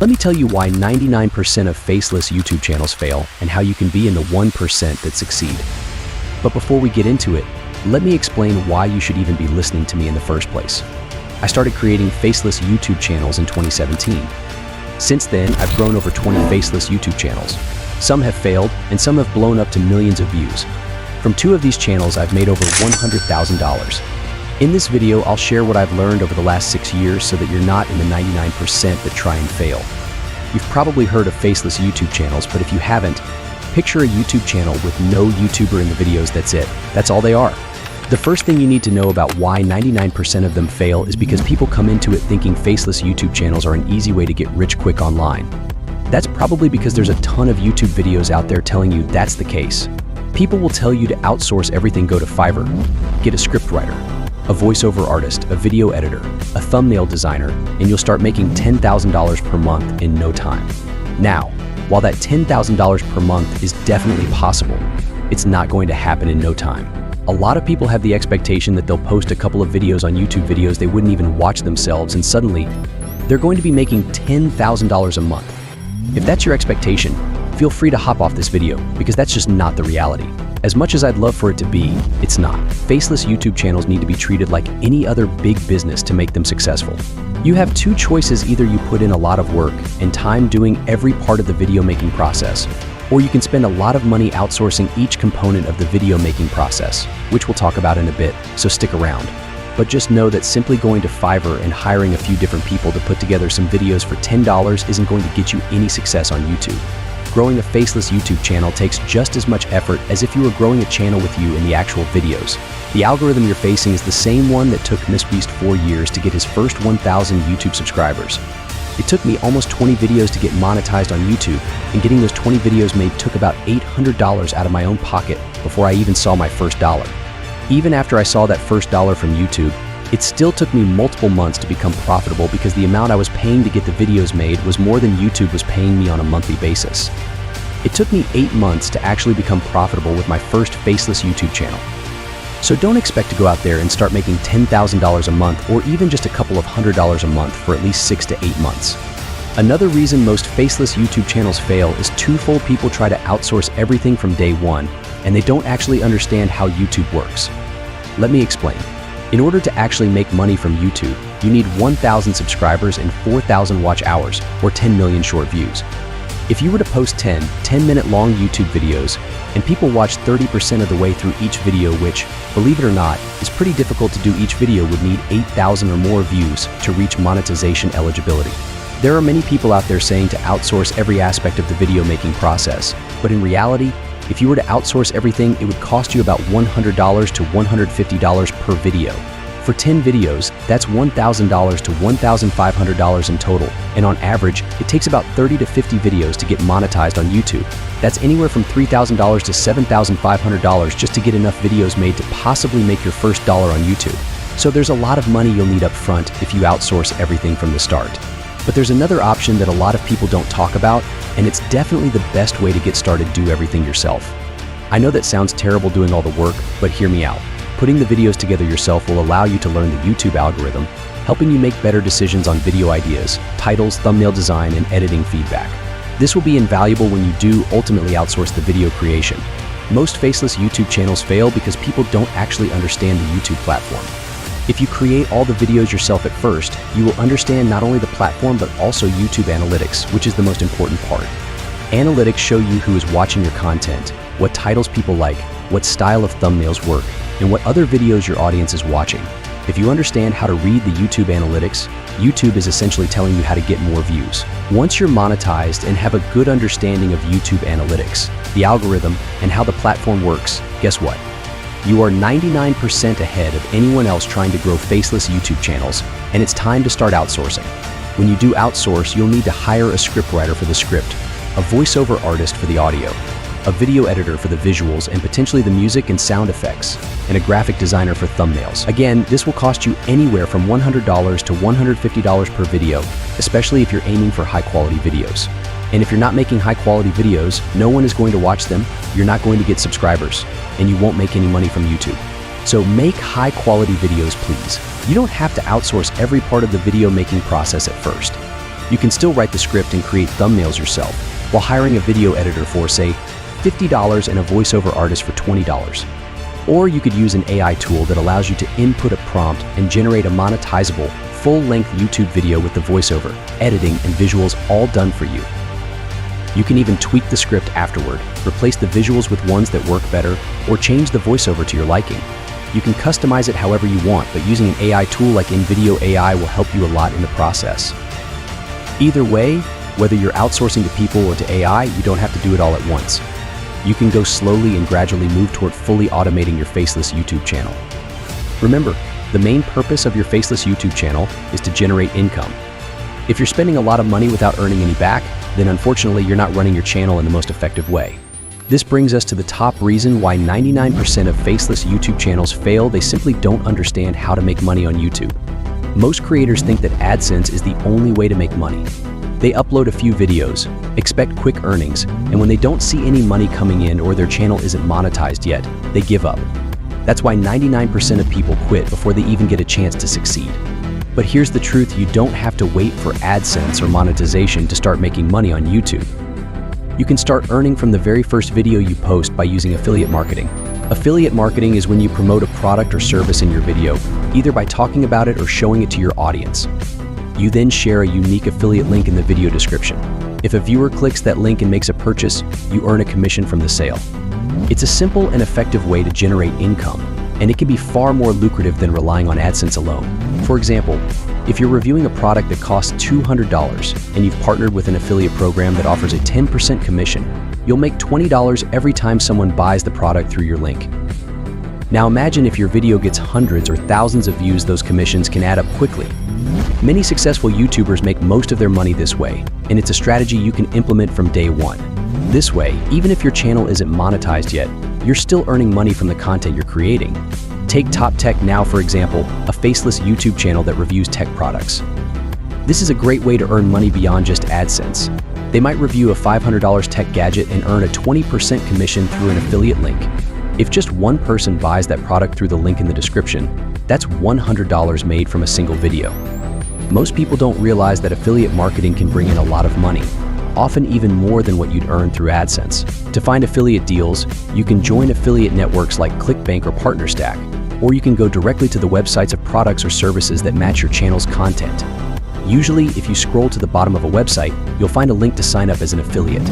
Let me tell you why 99% of faceless YouTube channels fail and how you can be in the 1% that succeed. But before we get into it, let me explain why you should even be listening to me in the first place. I started creating faceless YouTube channels in 2017. Since then, I've grown over 20 faceless YouTube channels. Some have failed, and some have blown up to millions of views. From 2 of these channels, I've made over $100,000. In this video, I'll share what I've learned over the last 6 years so that you're not in the 99% that try and fail. You've probably heard of faceless YouTube channels, but if you haven't, picture a YouTube channel with no YouTuber in the videos. That's it. That's all they are. The first thing you need to know about why 99% of them fail is because people come into it thinking faceless YouTube channels are an easy way to get rich quick online. That's probably because there's a ton of YouTube videos out there telling you that's the case. People will tell you to outsource everything, go to Fiverr, get a scriptwriter, a voiceover artist, a video editor, a thumbnail designer, and you'll start making $10,000 per month in no time. Now, while that $10,000 per month is definitely possible, it's not going to happen in no time. A lot of people have the expectation that they'll post a couple of videos on YouTube videos they wouldn't even watch themselves, and suddenly, they're going to be making $10,000 a month. If that's your expectation, feel free to hop off this video, because that's just not the reality. As much as I'd love for it to be, it's not. Faceless YouTube channels need to be treated like any other big business to make them successful. You have 2 choices: either you put in a lot of work and time doing every part of the video making process, or you can spend a lot of money outsourcing each component of the video making process, which we'll talk about in a bit, so stick around. But just know that simply going to Fiverr and hiring a few different people to put together some videos for $10 isn't going to get you any success on YouTube. Growing a faceless YouTube channel takes just as much effort as if you were growing a channel with you in the actual videos. The algorithm you're facing is the same one that took MrBeast 4 years to get his first 1,000 YouTube subscribers. It took me almost 20 videos to get monetized on YouTube, and getting those 20 videos made took about $800 out of my own pocket before I even saw my first dollar. Even after I saw that first dollar from YouTube, it still took me multiple months to become profitable because the amount I was paying to get the videos made was more than YouTube was paying me on a monthly basis. It took me 8 months to actually become profitable with my first faceless YouTube channel. So don't expect to go out there and start making $10,000 a month or even just a couple of $100 a month for at least 6 to 8 months. Another reason most faceless YouTube channels fail is twofold: people try to outsource everything from day one, and they don't actually understand how YouTube works. Let me explain. In order to actually make money from YouTube, you need 1,000 subscribers and 4,000 watch hours, or 10 million short views. If you were to post 10-minute long YouTube videos, and people watch 30% of the way through each video, which, believe it or not, is pretty difficult to do, each video would need 8,000 or more views to reach monetization eligibility. There are many people out there saying to outsource every aspect of the video making process, but in reality, if you were to outsource everything, it would cost you about $100 to $150 per video. For 10 videos, that's $1,000 to $1,500 in total, and on average, it takes about 30 to 50 videos to get monetized on YouTube. That's anywhere from $3,000 to $7,500 just to get enough videos made to possibly make your first dollar on YouTube. So there's a lot of money you'll need up front if you outsource everything from the start. But there's another option that a lot of people don't talk about, and it's definitely the best way to get started: do everything yourself. I know that sounds terrible doing all the work, but hear me out. Putting the videos together yourself will allow you to learn the YouTube algorithm, helping you make better decisions on video ideas, titles, thumbnail design, and editing feedback. This will be invaluable when you do ultimately outsource the video creation. Most faceless YouTube channels fail because people don't actually understand the YouTube platform. If you create all the videos yourself at first, you will understand not only the platform but also YouTube analytics, which is the most important part. Analytics show you who is watching your content, what titles people like, what style of thumbnails work, and what other videos your audience is watching. If you understand how to read the YouTube analytics, YouTube is essentially telling you how to get more views. Once you're monetized and have a good understanding of YouTube analytics, the algorithm, and how the platform works, guess what? You are 99% ahead of anyone else trying to grow faceless YouTube channels, and it's time to start outsourcing. When you do outsource, you'll need to hire a scriptwriter for the script, a voiceover artist for the audio, a video editor for the visuals and potentially the music and sound effects, and a graphic designer for thumbnails. Again, this will cost you anywhere from $100 to $150 per video, especially if you're aiming for high-quality videos. And if you're not making high-quality videos, no one is going to watch them, you're not going to get subscribers, and you won't make any money from YouTube. So make high-quality videos, please. You don't have to outsource every part of the video making process at first. You can still write the script and create thumbnails yourself while hiring a video editor for, say, $50 and a voiceover artist for $20. Or you could use an AI tool that allows you to input a prompt and generate a monetizable, full-length YouTube video with the voiceover, editing, and visuals all done for you. You can even tweak the script afterward, replace the visuals with ones that work better, or change the voiceover to your liking. You can customize it however you want, but using an AI tool like InVideo AI will help you a lot in the process. Either way, whether you're outsourcing to people or to AI, you don't have to do it all at once. You can go slowly and gradually move toward fully automating your faceless YouTube channel. Remember, the main purpose of your faceless YouTube channel is to generate income. If you're spending a lot of money without earning any back, then unfortunately you're not running your channel in the most effective way. This brings us to the top reason why 99% of faceless YouTube channels fail. They simply don't understand how to make money on YouTube. Most creators think that AdSense is the only way to make money. They upload a few videos, expect quick earnings, and when they don't see any money coming in or their channel isn't monetized yet, they give up. That's why 99% of people quit before they even get a chance to succeed. But here's the truth: you don't have to wait for AdSense or monetization to start making money on YouTube. You can start earning from the very first video you post by using affiliate marketing. Affiliate marketing is when you promote a product or service in your video, either by talking about it or showing it to your audience. You then share a unique affiliate link in the video description. If a viewer clicks that link and makes a purchase, you earn a commission from the sale. It's a simple and effective way to generate income, and it can be far more lucrative than relying on AdSense alone. For example, if you're reviewing a product that costs $200 and you've partnered with an affiliate program that offers a 10% commission, you'll make $20 every time someone buys the product through your link. Now imagine if your video gets hundreds or thousands of views. Those commissions can add up quickly. Many successful YouTubers make most of their money this way, and it's a strategy you can implement from day one. This way, even if your channel isn't monetized yet, you're still earning money from the content you're creating. Take Top Tech Now, for example, a faceless YouTube channel that reviews tech products. This is a great way to earn money beyond just AdSense. They might review a $500 tech gadget and earn a 20% commission through an affiliate link. If just one person buys that product through the link in the description, that's $100 made from a single video. Most people don't realize that affiliate marketing can bring in a lot of money, often even more than what you'd earn through AdSense. To find affiliate deals, you can join affiliate networks like ClickBank or PartnerStack, or you can go directly to the websites of products or services that match your channel's content. Usually, if you scroll to the bottom of a website, you'll find a link to sign up as an affiliate.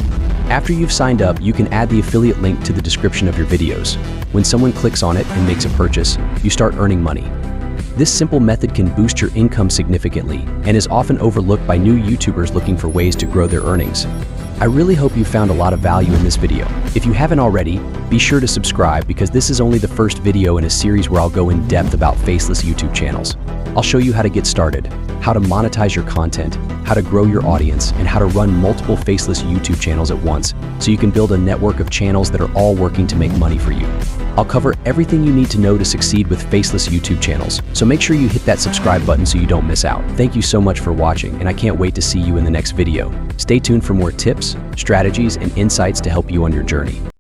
After you've signed up, you can add the affiliate link to the description of your videos. When someone clicks on it and makes a purchase, you start earning money. This simple method can boost your income significantly and is often overlooked by new YouTubers looking for ways to grow their earnings. I really hope you found a lot of value in this video. If you haven't already, be sure to subscribe, because this is only the first video in a series where I'll go in depth about faceless YouTube channels. I'll show you how to get started, how to monetize your content, how to grow your audience, and how to run multiple faceless YouTube channels at once so you can build a network of channels that are all working to make money for you. I'll cover everything you need to know to succeed with faceless YouTube channels, so make sure you hit that subscribe button so you don't miss out. Thank you so much for watching, and I can't wait to see you in the next video. Stay tuned for more tips, strategies, and insights to help you on your journey.